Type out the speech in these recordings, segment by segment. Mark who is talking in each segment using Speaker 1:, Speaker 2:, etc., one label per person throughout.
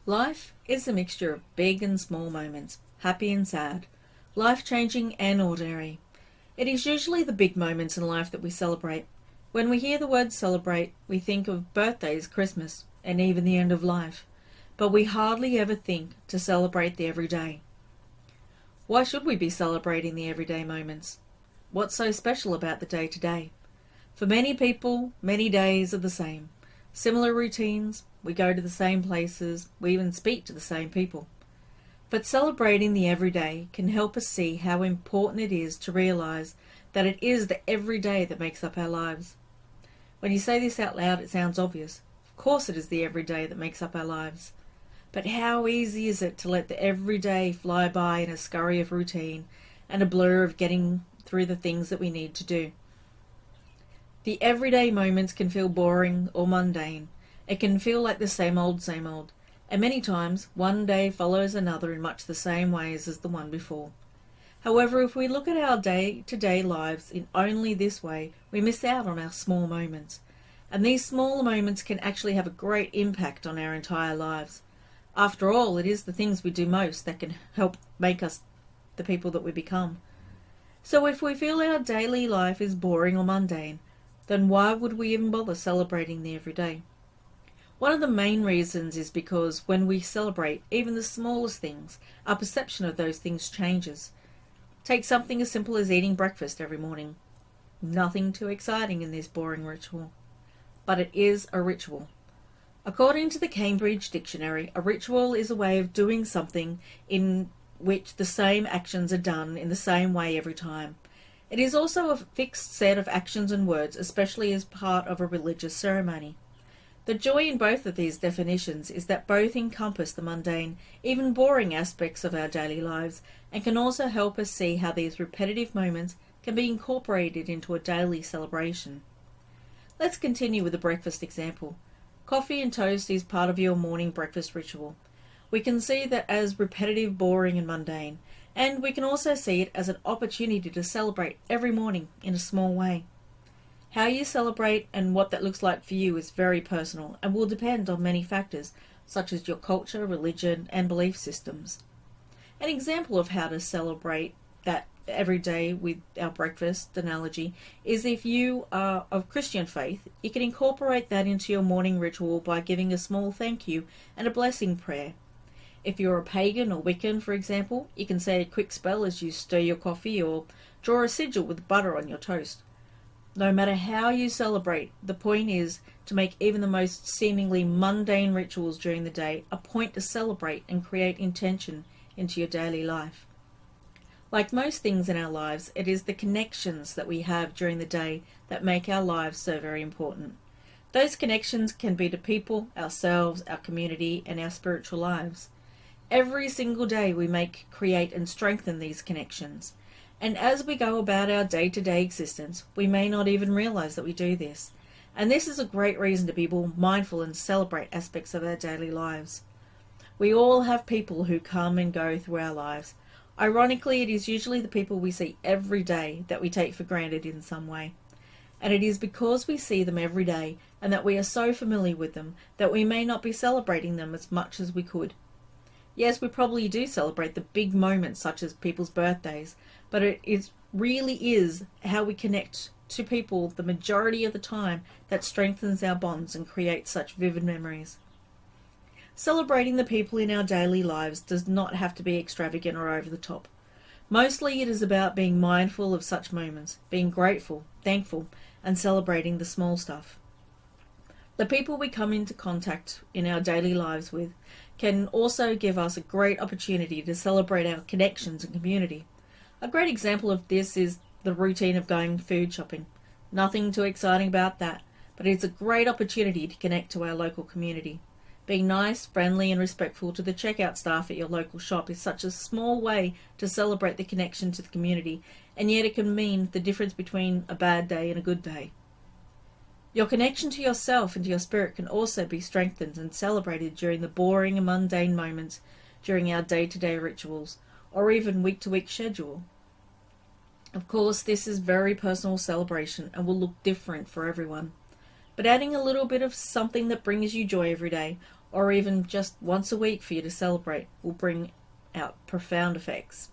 Speaker 1: Life is a mixture of big and small moments, happy and sad, life-changing and ordinary. It is usually the big moments in life that we celebrate. When we hear the word celebrate, we think of birthdays, Christmas, and even the end of life. But we hardly ever think to celebrate the everyday. Why should we be celebrating the everyday moments? What's so special about the day-to-day? For many people, many days are the same. Similar routines, we go to the same places, we even speak to the same people. But celebrating the everyday can help us see how important it is to realize that it is the everyday that makes up our lives. When you say this out loud, it sounds obvious. Of course it is the everyday that makes up our lives. But how easy is it to let the everyday fly by in a scurry of routine and a blur of getting through the things that we need to do? The everyday moments can feel boring or mundane. It can feel like the same old, and many times one day follows another in much the same ways as the one before. However, if we look at our day-to-day lives in only this way, we miss out on our small moments. And these small moments can actually have a great impact on our entire lives. After all, it is the things we do most that can help make us the people that we become. So if we feel our daily life is boring or mundane, then why would we even bother celebrating the everyday? One of the main reasons is because when we celebrate even the smallest things, our perception of those things changes. Take something as simple as eating breakfast every morning. Nothing too exciting in this boring ritual. But it is a ritual. According to the Cambridge Dictionary, a ritual is a way of doing something in which the same actions are done in the same way every time. It is also a fixed set of actions and words, especially as part of a religious ceremony. The joy in both of these definitions is that both encompass the mundane, even boring aspects of our daily lives, and can also help us see how these repetitive moments can be incorporated into a daily celebration. Let's continue with the breakfast example. Coffee and toast is part of your morning breakfast ritual. We can see that as repetitive, boring, and mundane, and we can also see it as an opportunity to celebrate every morning in a small way. How you celebrate and what that looks like for you is very personal and will depend on many factors, such as your culture, religion, and belief systems. An example of how to celebrate that every day with our breakfast analogy is if you are of Christian faith, you can incorporate that into your morning ritual by giving a small thank you and a blessing prayer. If you're a pagan or Wiccan, for example, you can say a quick spell as you stir your coffee or draw a sigil with butter on your toast. No matter how you celebrate, the point is to make even the most seemingly mundane rituals during the day a point to celebrate and create intention into your daily life. Like most things in our lives, it is the connections that we have during the day that make our lives so very important. Those connections can be to people, ourselves, our community, and our spiritual lives. Every single day we create and strengthen these connections. And as we go about our day-to-day existence, we may not even realize that we do this. And this is a great reason to be more mindful and celebrate aspects of our daily lives. We all have people who come and go through our lives. Ironically, it is usually the people we see every day that we take for granted in some way. And it is because we see them every day and that we are so familiar with them that we may not be celebrating them as much as we could. Yes, we probably do celebrate the big moments such as people's birthdays, but it really is how we connect to people the majority of the time that strengthens our bonds and creates such vivid memories. Celebrating the people in our daily lives does not have to be extravagant or over the top. Mostly it is about being mindful of such moments, being grateful, thankful, and celebrating the small stuff. The people we come into contact in our daily lives with can also give us a great opportunity to celebrate our connections and community. A great example of this is the routine of going food shopping. Nothing too exciting about that, but it's a great opportunity to connect to our local community. Being nice, friendly, and respectful to the checkout staff at your local shop is such a small way to celebrate the connection to the community, and yet it can mean the difference between a bad day and a good day. Your connection to yourself and to your spirit can also be strengthened and celebrated during the boring and mundane moments during our day-to-day rituals, or even week-to-week schedule. Of course, this is very personal celebration and will look different for everyone. But adding a little bit of something that brings you joy every day, or even just once a week for you to celebrate, will bring out profound effects.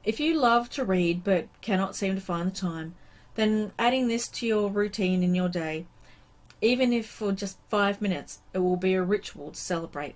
Speaker 1: If you love to read but cannot seem to find the time, then adding this to your routine in your day, even if for just 5 minutes, it will be a ritual to celebrate.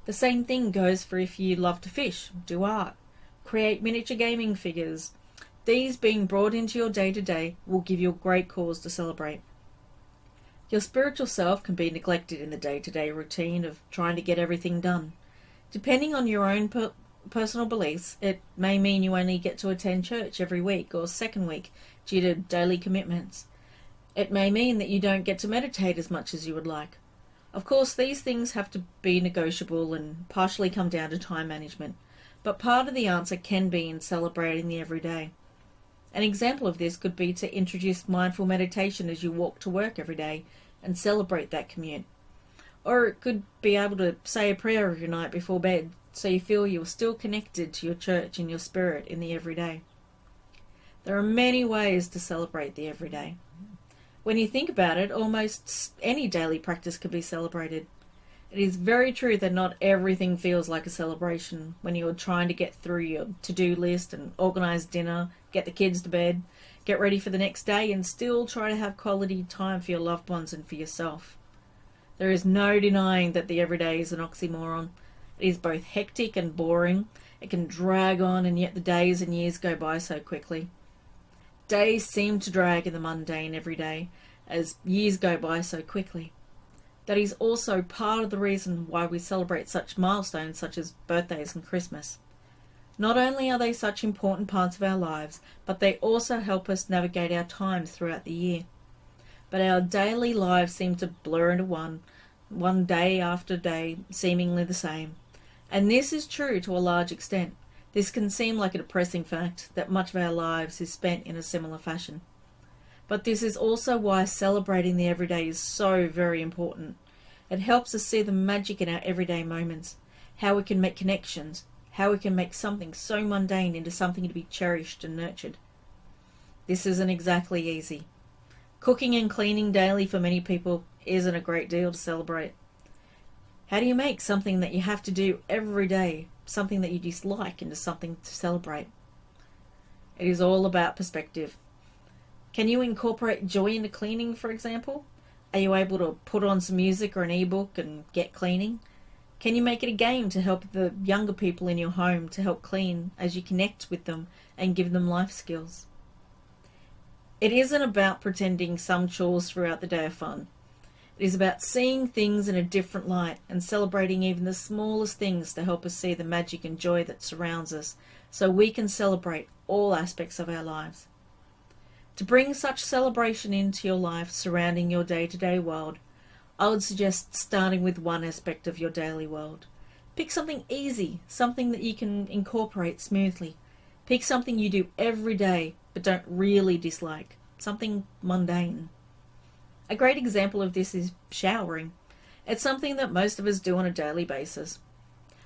Speaker 1: The same thing goes for if you love to fish, do art, create miniature gaming figures. These being brought into your day-to-day will give you a great cause to celebrate. Your spiritual self can be neglected in the day-to-day routine of trying to get everything done. Depending on your own personal beliefs, it may mean you only get to attend church every week or second week due to daily commitments. It may mean that you don't get to meditate as much as you would like. Of course, these things have to be negotiable and partially come down to time management, but part of the answer can be in celebrating the everyday. An example of this could be to introduce mindful meditation as you walk to work every day and celebrate that commute. Or it could be able to say a prayer every night before bed so you feel you're still connected to your church and your spirit in the everyday. There are many ways to celebrate the everyday. When you think about it, almost any daily practice can be celebrated. It is very true that not everything feels like a celebration when you're trying to get through your to-do list and organise dinner, get the kids to bed, get ready for the next day, and still try to have quality time for your loved ones and for yourself. There is no denying that the everyday is an oxymoron. It is both hectic and boring. It can drag on, and yet the days and years go by so quickly. Days seem to drag in the mundane every day as years go by so quickly. That is also part of the reason why we celebrate such milestones such as birthdays and Christmas. Not only are they such important parts of our lives, but they also help us navigate our times throughout the year. But our daily lives seem to blur into one day after day, seemingly the same. And this is true to a large extent. This can seem like a depressing fact that much of our lives is spent in a similar fashion. But this is also why celebrating the everyday is so very important. It helps us see the magic in our everyday moments, how we can make connections, how we can make something so mundane into something to be cherished and nurtured. This isn't exactly easy. Cooking and cleaning daily for many people isn't a great deal to celebrate. How do you make something that you have to do every day, something that you dislike, into something to celebrate? It is all about perspective. Can you incorporate joy into cleaning, for example? Are you able to put on some music or an ebook and get cleaning? Can you make it a game to help the younger people in your home to help clean as you connect with them and give them life skills? It isn't about pretending some chores throughout the day are fun. It is about seeing things in a different light and celebrating even the smallest things to help us see the magic and joy that surrounds us so we can celebrate all aspects of our lives. To bring such celebration into your life surrounding your day-to-day world, I would suggest starting with one aspect of your daily world. Pick something easy, something that you can incorporate smoothly. Pick something you do every day but don't really dislike, something mundane. A great example of this is showering. It's something that most of us do on a daily basis.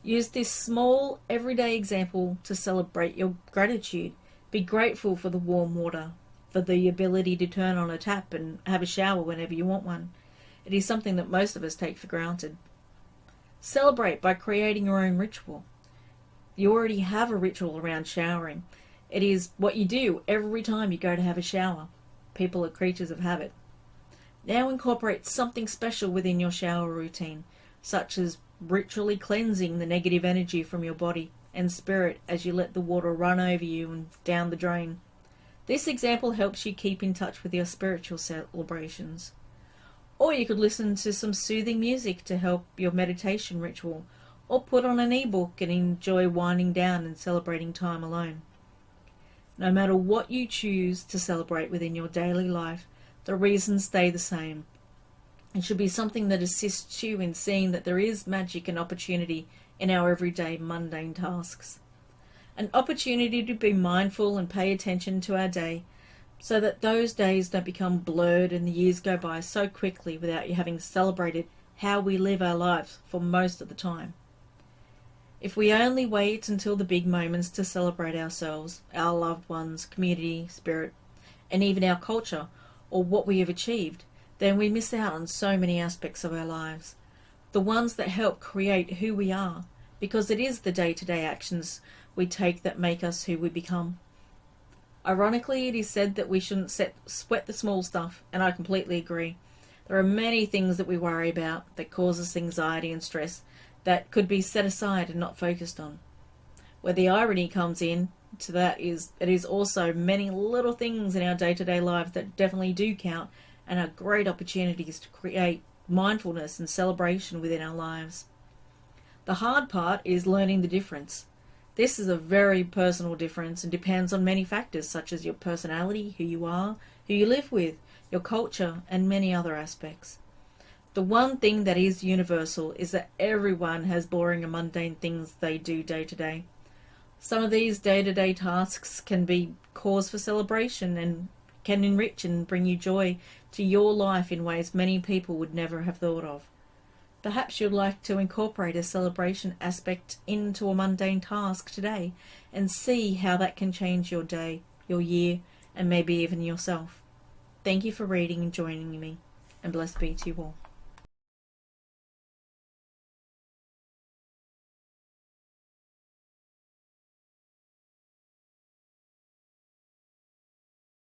Speaker 1: Use this small, everyday example to celebrate your gratitude. Be grateful for the warm water, for the ability to turn on a tap and have a shower whenever you want one. It is something that most of us take for granted. Celebrate by creating your own ritual. You already have a ritual around showering. It is what you do every time you go to have a shower. People are creatures of habit. Now incorporate something special within your shower routine, such as ritually cleansing the negative energy from your body and spirit as you let the water run over you and down the drain. This example helps you keep in touch with your spiritual celebrations. Or you could listen to some soothing music to help your meditation ritual, or put on an ebook and enjoy winding down and celebrating time alone. No matter what you choose to celebrate within your daily life, the reasons stay the same. It should be something that assists you in seeing that there is magic and opportunity in our everyday mundane tasks. An opportunity to be mindful and pay attention to our day so that those days don't become blurred and the years go by so quickly without you having celebrated how we live our lives for most of the time. If we only wait until the big moments to celebrate ourselves, our loved ones, community, spirit, and even our culture, or what we have achieved, then we miss out on so many aspects of our lives. the ones that help create who we are, because it is the day-to-day actions we take that make us who we become. Ironically, it is said that we shouldn't sweat the small stuff, and I completely agree. There are many things that we worry about that cause us anxiety and stress that could be set aside and not focused on. Where the irony comes in to that is it is also many little things in our day-to-day lives that definitely do count and are great opportunities to create mindfulness and celebration within our lives. The hard part is learning the difference. This is a very personal difference and depends on many factors such as your personality, who you are, who you live with, your culture, and many other aspects. The one thing that is universal is that everyone has boring and mundane things they do day to day. Some of these day-to-day tasks can be cause for celebration and can enrich and bring you joy to your life in ways many people would never have thought of. Perhaps you'd like to incorporate a celebration aspect into a mundane task today and see how that can change your day, your year, and maybe even yourself. Thank you for reading and joining me, and blessed be to you all.